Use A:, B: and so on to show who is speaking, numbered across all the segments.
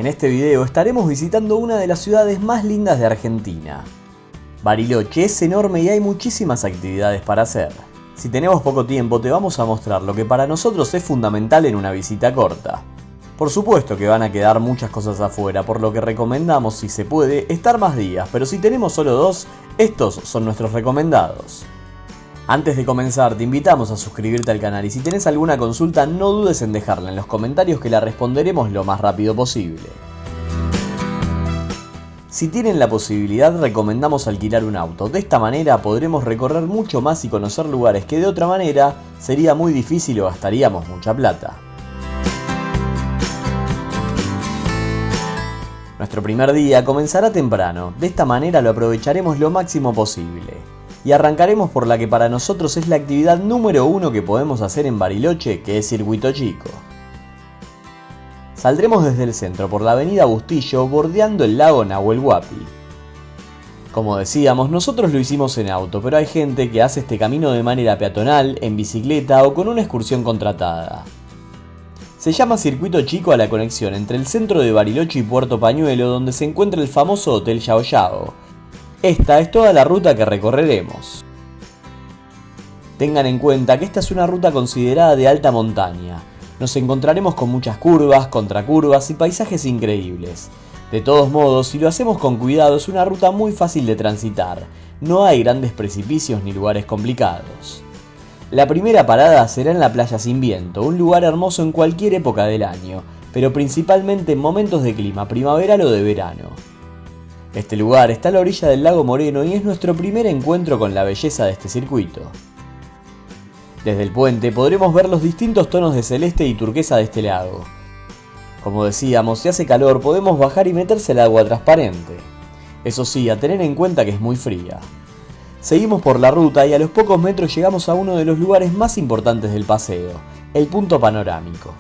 A: En este video estaremos visitando una de las ciudades más lindas de Argentina. Bariloche es enorme y hay muchísimas actividades para hacer. Si tenemos poco tiempo te vamos a mostrar lo que para nosotros es fundamental en una visita corta. Por supuesto que van a quedar muchas cosas afuera, por lo que recomendamos, si se puede, estar más días, pero si tenemos solo 2, estos son nuestros recomendados. Antes de comenzar, te invitamos a suscribirte al canal y si tenés alguna consulta no dudes en dejarla en los comentarios que la responderemos lo más rápido posible. Si tienen la posibilidad, recomendamos alquilar un auto. De esta manera podremos recorrer mucho más y conocer lugares que de otra manera sería muy difícil o gastaríamos mucha plata. Nuestro primer día comenzará temprano, de esta manera lo aprovecharemos lo máximo posible. Y arrancaremos por la que para nosotros es la actividad número 1 que podemos hacer en Bariloche, que es Circuito Chico. Saldremos desde el centro por la avenida Bustillo, bordeando el lago Nahuel Huapi. Como decíamos, nosotros lo hicimos en auto, pero hay gente que hace este camino de manera peatonal, en bicicleta o con una excursión contratada. Se llama Circuito Chico a la conexión entre el centro de Bariloche y Puerto Pañuelo, donde se encuentra el famoso Hotel Yao Yao. Esta es toda la ruta que recorreremos. Tengan en cuenta que esta es una ruta considerada de alta montaña. Nos encontraremos con muchas curvas, contracurvas y paisajes increíbles. De todos modos, si lo hacemos con cuidado es una ruta muy fácil de transitar. No hay grandes precipicios ni lugares complicados. La primera parada será en la Playa Sin Viento, un lugar hermoso en cualquier época del año, pero principalmente en momentos de clima primaveral o de verano. Este lugar está a la orilla del lago Moreno y es nuestro primer encuentro con la belleza de este circuito. Desde el puente podremos ver los distintos tonos de celeste y turquesa de este lago. Como decíamos, si hace calor podemos bajar y meterse al agua transparente. Eso sí, a tener en cuenta que es muy fría. Seguimos por la ruta y a los pocos metros llegamos a uno de los lugares más importantes del paseo, el punto panorámico.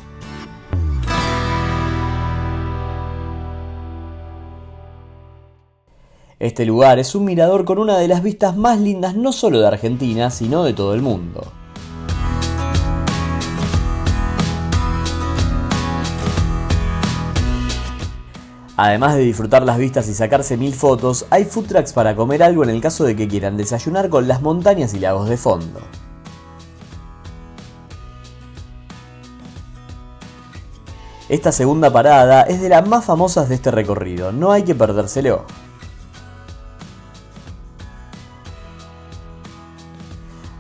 A: Este lugar es un mirador con una de las vistas más lindas no solo de Argentina, sino de todo el mundo. Además de disfrutar las vistas y sacarse 1000 fotos, hay food trucks para comer algo en el caso de que quieran desayunar con las montañas y lagos de fondo. Esta segunda parada es de las más famosas de este recorrido, no hay que perdérselo.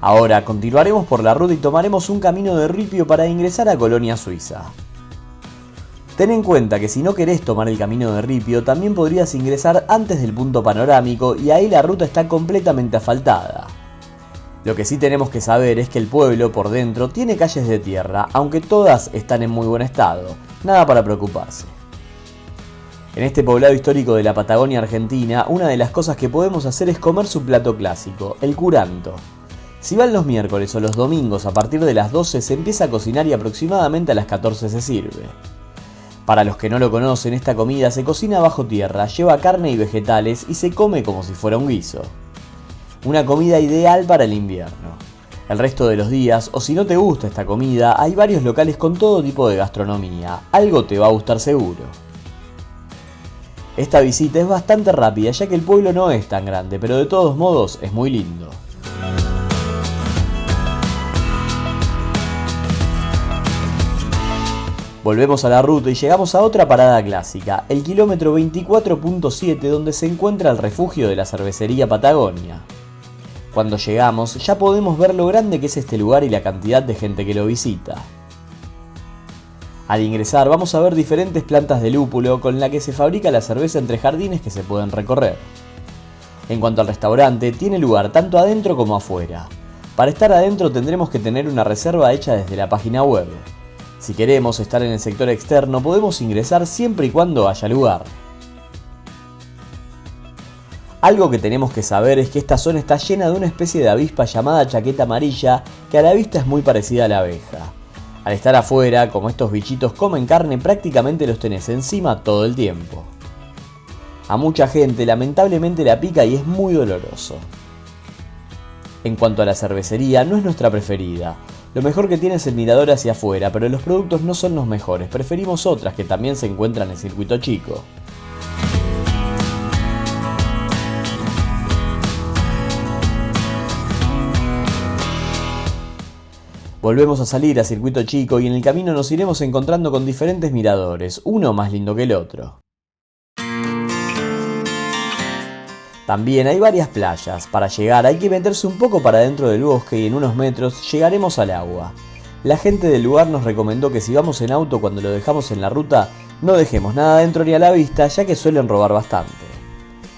A: Ahora continuaremos por la ruta y tomaremos un camino de ripio para ingresar a Colonia Suiza. Ten en cuenta que si no querés tomar el camino de ripio, también podrías ingresar antes del punto panorámico y ahí la ruta está completamente asfaltada. Lo que sí tenemos que saber es que el pueblo por dentro tiene calles de tierra, aunque todas están en muy buen estado, nada para preocuparse. En este poblado histórico de la Patagonia Argentina, una de las cosas que podemos hacer es comer su plato clásico, el curanto. Si van los miércoles o los domingos a partir de las 12 se empieza a cocinar y aproximadamente a las 14 se sirve. Para los que no lo conocen, esta comida se cocina bajo tierra, lleva carne y vegetales y se come como si fuera un guiso. Una comida ideal para el invierno. El resto de los días, o si no te gusta esta comida, hay varios locales con todo tipo de gastronomía, algo te va a gustar seguro. Esta visita es bastante rápida ya que el pueblo no es tan grande, pero de todos modos es muy lindo. Volvemos a la ruta y llegamos a otra parada clásica, el kilómetro 24.7 donde se encuentra el refugio de la cervecería Patagonia. Cuando llegamos ya podemos ver lo grande que es este lugar y la cantidad de gente que lo visita. Al ingresar vamos a ver diferentes plantas de lúpulo con la que se fabrica la cerveza entre jardines que se pueden recorrer. En cuanto al restaurante, tiene lugar tanto adentro como afuera. Para estar adentro tendremos que tener una reserva hecha desde la página web. Si queremos estar en el sector externo podemos ingresar siempre y cuando haya lugar. Algo que tenemos que saber es que esta zona está llena de una especie de avispa llamada chaqueta amarilla que a la vista es muy parecida a la abeja. Al estar afuera, como estos bichitos comen carne, prácticamente los tenés encima todo el tiempo. A mucha gente lamentablemente la pica y es muy doloroso. En cuanto a la cervecería, no es nuestra preferida. Lo mejor que tiene es el mirador hacia afuera, pero los productos no son los mejores, preferimos otras que también se encuentran en Circuito Chico. Volvemos a salir a Circuito Chico y en el camino nos iremos encontrando con diferentes miradores, uno más lindo que el otro. También hay varias playas. Para llegar hay que meterse un poco para dentro del bosque y en unos metros llegaremos al agua. La gente del lugar nos recomendó que si vamos en auto cuando lo dejamos en la ruta, no dejemos nada dentro ni a la vista, ya que suelen robar bastante.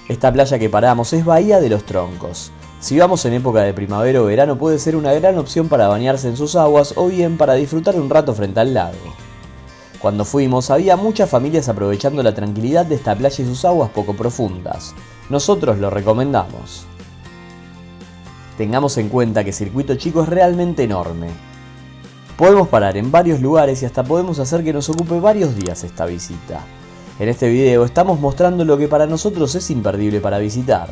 A: Esta playa que paramos es Bahía de los Troncos. Si vamos en época de primavera o verano puede ser una gran opción para bañarse en sus aguas o bien para disfrutar un rato frente al lago. Cuando fuimos había muchas familias aprovechando la tranquilidad de esta playa y sus aguas poco profundas. Nosotros lo recomendamos. Tengamos en cuenta que Circuito Chico es realmente enorme. Podemos parar en varios lugares y hasta podemos hacer que nos ocupe varios días esta visita. En este video estamos mostrando lo que para nosotros es imperdible para visitar.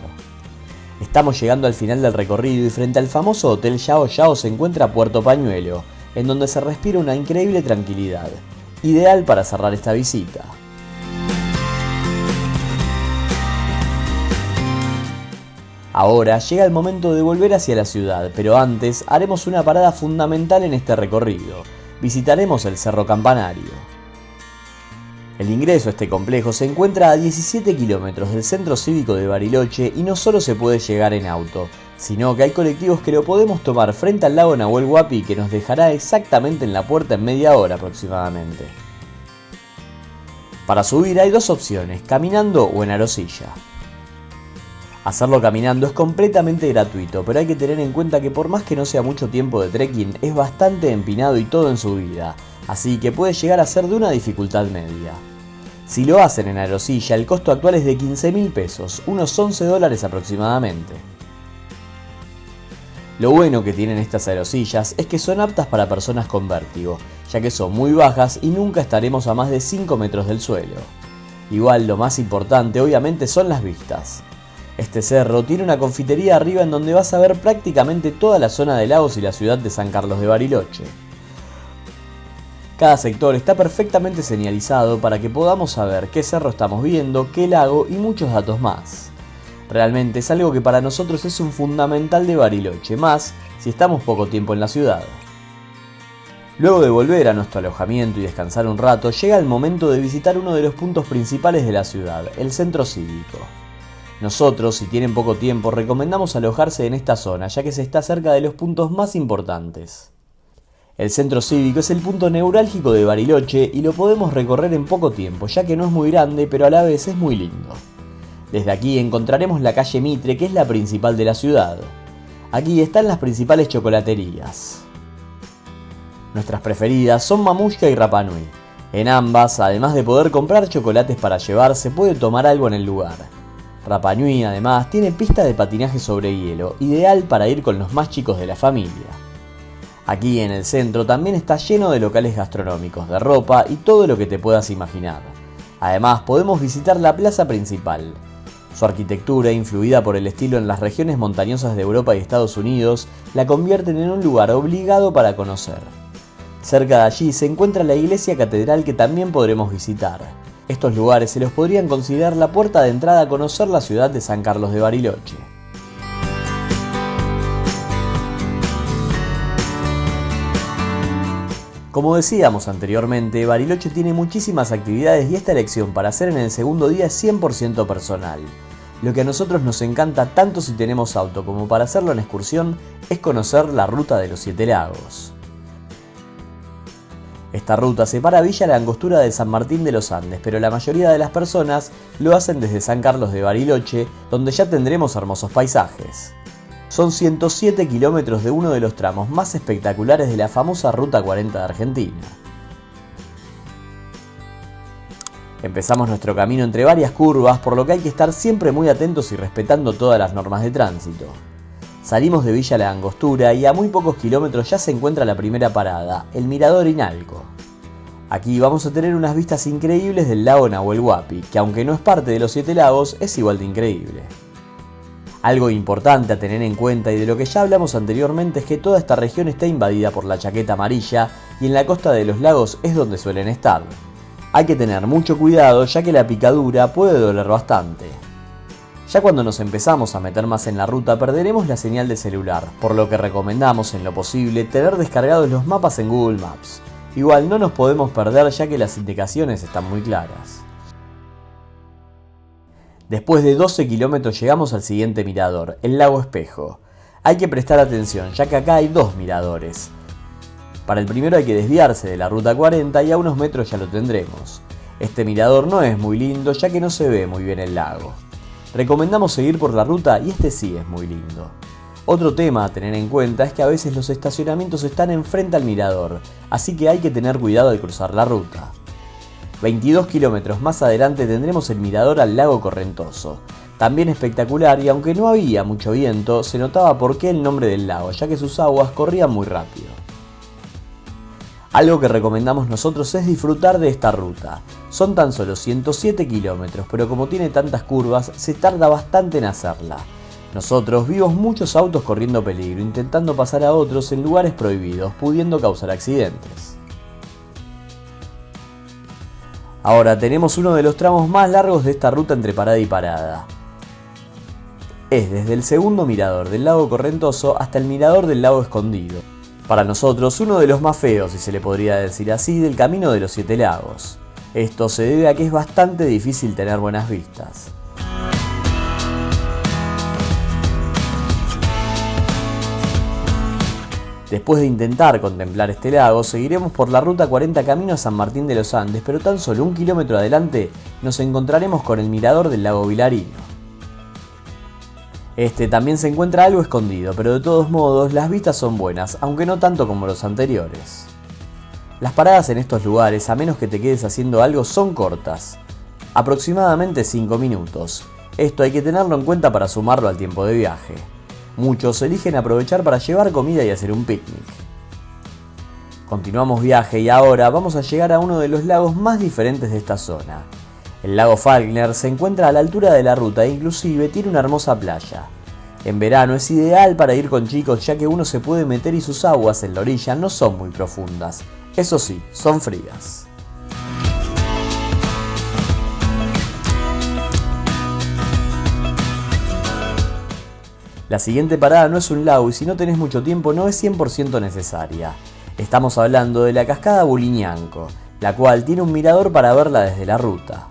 A: Estamos llegando al final del recorrido y frente al famoso Hotel Yao Yao se encuentra Puerto Pañuelo, en donde se respira una increíble tranquilidad, ideal para cerrar esta visita. Ahora llega el momento de volver hacia la ciudad, pero antes haremos una parada fundamental en este recorrido. Visitaremos el Cerro Campanario. El ingreso a este complejo se encuentra a 17 kilómetros del centro cívico de Bariloche y no solo se puede llegar en auto, sino que hay colectivos que lo podemos tomar frente al lago Nahuel Huapi que nos dejará exactamente en la puerta en media hora aproximadamente. Para subir hay dos opciones, caminando o en arosilla. Hacerlo caminando es completamente gratuito, pero hay que tener en cuenta que por más que no sea mucho tiempo de trekking, es bastante empinado y todo en subida, así que puede llegar a ser de una dificultad media. Si lo hacen en arosilla, el costo actual es de 15.000 pesos, unos 11 dólares aproximadamente. Lo bueno que tienen estas aerosillas es que son aptas para personas con vértigo, ya que son muy bajas y nunca estaremos a más de 5 metros del suelo. Igual lo más importante obviamente son las vistas. Este cerro tiene una confitería arriba en donde vas a ver prácticamente toda la zona de lagos y la ciudad de San Carlos de Bariloche. Cada sector está perfectamente señalizado para que podamos saber qué cerro estamos viendo, qué lago y muchos datos más. Realmente es algo que para nosotros es un fundamental de Bariloche, más si estamos poco tiempo en la ciudad. Luego de volver a nuestro alojamiento y descansar un rato, llega el momento de visitar uno de los puntos principales de la ciudad, el centro cívico. Nosotros, si tienen poco tiempo, recomendamos alojarse en esta zona, ya que se está cerca de los puntos más importantes. El centro cívico es el punto neurálgico de Bariloche y lo podemos recorrer en poco tiempo, ya que no es muy grande, pero a la vez es muy lindo. Desde aquí encontraremos la calle Mitre, que es la principal de la ciudad. Aquí están las principales chocolaterías. Nuestras preferidas son Mamushka y Rapa Nui. En ambas, además de poder comprar chocolates para llevar, se puede tomar algo en el lugar. Rapa Nui además tiene pista de patinaje sobre hielo, ideal para ir con los más chicos de la familia. Aquí en el centro también está lleno de locales gastronómicos, de ropa y todo lo que te puedas imaginar. Además podemos visitar la plaza principal. Su arquitectura, influida por el estilo en las regiones montañosas de Europa y Estados Unidos, la convierten en un lugar obligado para conocer. Cerca de allí se encuentra la iglesia catedral que también podremos visitar. Estos lugares se los podrían considerar la puerta de entrada a conocer la ciudad de San Carlos de Bariloche. Como decíamos anteriormente, Bariloche tiene muchísimas actividades y esta elección para hacer en el segundo día es 100% personal. Lo que a nosotros nos encanta tanto si tenemos auto como para hacerlo en excursión es conocer la ruta de los 7 lagos. Esta ruta separa Villa La Angostura de San Martín de los Andes, pero la mayoría de las personas lo hacen desde San Carlos de Bariloche, donde ya tendremos hermosos paisajes. Son 107 kilómetros de uno de los tramos más espectaculares de la famosa Ruta 40 de Argentina. Empezamos nuestro camino entre varias curvas, por lo que hay que estar siempre muy atentos y respetando todas las normas de tránsito. Salimos de Villa La Angostura y a muy pocos kilómetros ya se encuentra la primera parada, el Mirador Inalco. Aquí vamos a tener unas vistas increíbles del lago Nahuel Huapi, que aunque no es parte de los 7 lagos, es igual de increíble. Algo importante a tener en cuenta y de lo que ya hablamos anteriormente es que toda esta región está invadida por la chaqueta amarilla y en la costa de los lagos es donde suelen estar. Hay que tener mucho cuidado ya que la picadura puede doler bastante. Ya cuando nos empezamos a meter más en la ruta perderemos la señal de celular, por lo que recomendamos en lo posible tener descargados los mapas en Google Maps. Igual no nos podemos perder ya que las indicaciones están muy claras. Después de 12 kilómetros llegamos al siguiente mirador, el lago Espejo. Hay que prestar atención ya que acá hay dos miradores. Para el primero hay que desviarse de la ruta 40 y a unos metros ya lo tendremos. Este mirador no es muy lindo ya que no se ve muy bien el lago. Recomendamos seguir por la ruta y este sí es muy lindo. Otro tema a tener en cuenta es que a veces los estacionamientos están enfrente al mirador, así que hay que tener cuidado al cruzar la ruta. 22 kilómetros más adelante tendremos el mirador al lago Correntoso. También espectacular y aunque no había mucho viento, se notaba por qué el nombre del lago, ya que sus aguas corrían muy rápido. Algo que recomendamos nosotros es disfrutar de esta ruta. Son tan solo 107 kilómetros, pero como tiene tantas curvas, se tarda bastante en hacerla. Nosotros vimos muchos autos corriendo peligro, intentando pasar a otros en lugares prohibidos, pudiendo causar accidentes. Ahora tenemos uno de los tramos más largos de esta ruta entre parada y parada. Es desde el segundo mirador del lago Correntoso hasta el mirador del lago Escondido. Para nosotros uno de los más feos, si se le podría decir así, del camino de los 7 lagos. Esto se debe a que es bastante difícil tener buenas vistas. Después de intentar contemplar este lago, seguiremos por la ruta 40 camino a San Martín de los Andes, pero tan solo un kilómetro adelante nos encontraremos con el mirador del lago Vilarino. Este también se encuentra algo escondido, pero de todos modos las vistas son buenas, aunque no tanto como los anteriores. Las paradas en estos lugares, a menos que te quedes haciendo algo, son cortas, aproximadamente 5 minutos. Esto hay que tenerlo en cuenta para sumarlo al tiempo de viaje. Muchos eligen aprovechar para llevar comida y hacer un picnic. Continuamos viaje y ahora vamos a llegar a uno de los lagos más diferentes de esta zona. El lago Falkner se encuentra a la altura de la ruta e inclusive tiene una hermosa playa. En verano es ideal para ir con chicos ya que uno se puede meter y sus aguas en la orilla no son muy profundas. Eso sí, son frías. La siguiente parada no es un lago y si no tenés mucho tiempo no es 100% necesaria. Estamos hablando de la cascada Buliñanco, la cual tiene un mirador para verla desde la ruta.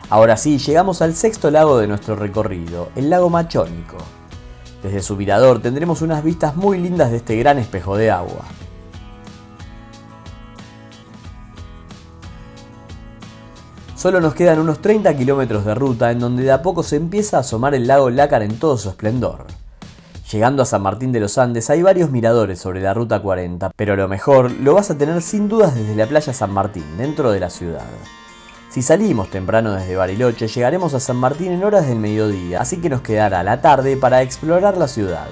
A: Ahora sí, llegamos al sexto lago de nuestro recorrido, el lago Machónico. Desde su mirador tendremos unas vistas muy lindas de este gran espejo de agua. Solo nos quedan unos 30 kilómetros de ruta en donde de a poco se empieza a asomar el lago Lácar en todo su esplendor. Llegando a San Martín de los Andes hay varios miradores sobre la ruta 40, pero lo mejor lo vas a tener sin dudas desde la playa San Martín, dentro de la ciudad. Si salimos temprano desde Bariloche llegaremos a San Martín en horas del mediodía, así que nos quedará la tarde para explorar la ciudad.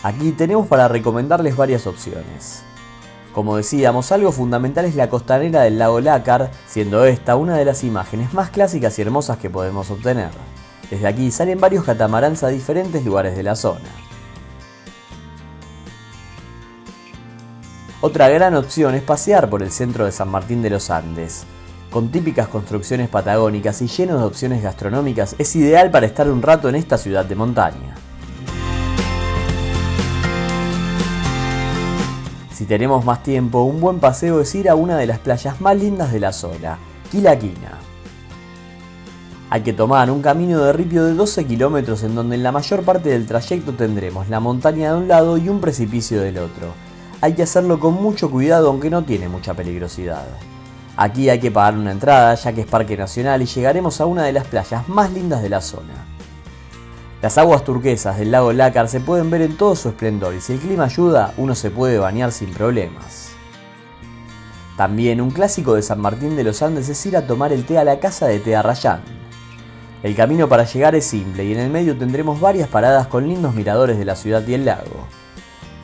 A: Aquí tenemos para recomendarles varias opciones. Como decíamos, algo fundamental es la costanera del lago Lácar, siendo esta una de las imágenes más clásicas y hermosas que podemos obtener. Desde aquí salen varios catamaranes a diferentes lugares de la zona. Otra gran opción es pasear por el centro de San Martín de los Andes. Con típicas construcciones patagónicas y lleno de opciones gastronómicas, es ideal para estar un rato en esta ciudad de montaña. Si tenemos más tiempo, un buen paseo es ir a una de las playas más lindas de la zona, Quilaquina. Hay que tomar un camino de ripio de 12 kilómetros en donde en la mayor parte del trayecto tendremos la montaña de un lado y un precipicio del otro. Hay que hacerlo con mucho cuidado aunque no tiene mucha peligrosidad. Aquí hay que pagar una entrada ya que es parque nacional y llegaremos a una de las playas más lindas de la zona. Las aguas turquesas del lago Lácar se pueden ver en todo su esplendor y si el clima ayuda, uno se puede bañar sin problemas. También un clásico de San Martín de los Andes es ir a tomar el té a la casa de té Arrayán. El camino para llegar es simple y en el medio tendremos varias paradas con lindos miradores de la ciudad y el lago.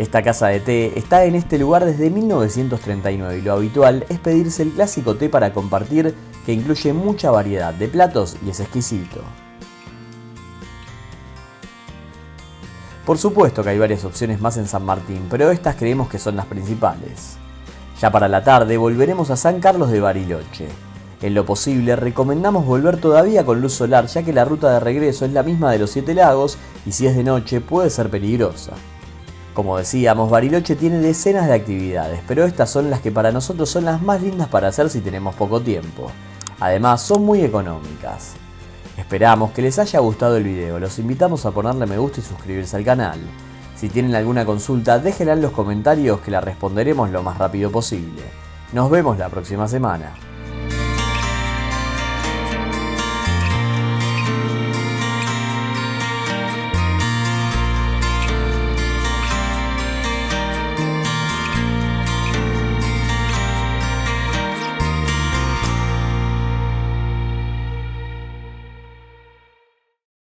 A: Esta casa de té está en este lugar desde 1939 y lo habitual es pedirse el clásico té para compartir que incluye mucha variedad de platos y es exquisito. Por supuesto que hay varias opciones más en San Martín, pero estas creemos que son las principales. Ya para la tarde volveremos a San Carlos de Bariloche. En lo posible recomendamos volver todavía con luz solar, ya que la ruta de regreso es la misma de los 7 lagos y si es de noche puede ser peligrosa. Como decíamos, Bariloche tiene decenas de actividades, pero estas son las que para nosotros son las más lindas para hacer si tenemos poco tiempo. Además, son muy económicas. Esperamos que les haya gustado el video, los invitamos a ponerle me gusta y suscribirse al canal. Si tienen alguna consulta, déjenla en los comentarios que la responderemos lo más rápido posible. Nos vemos la próxima semana.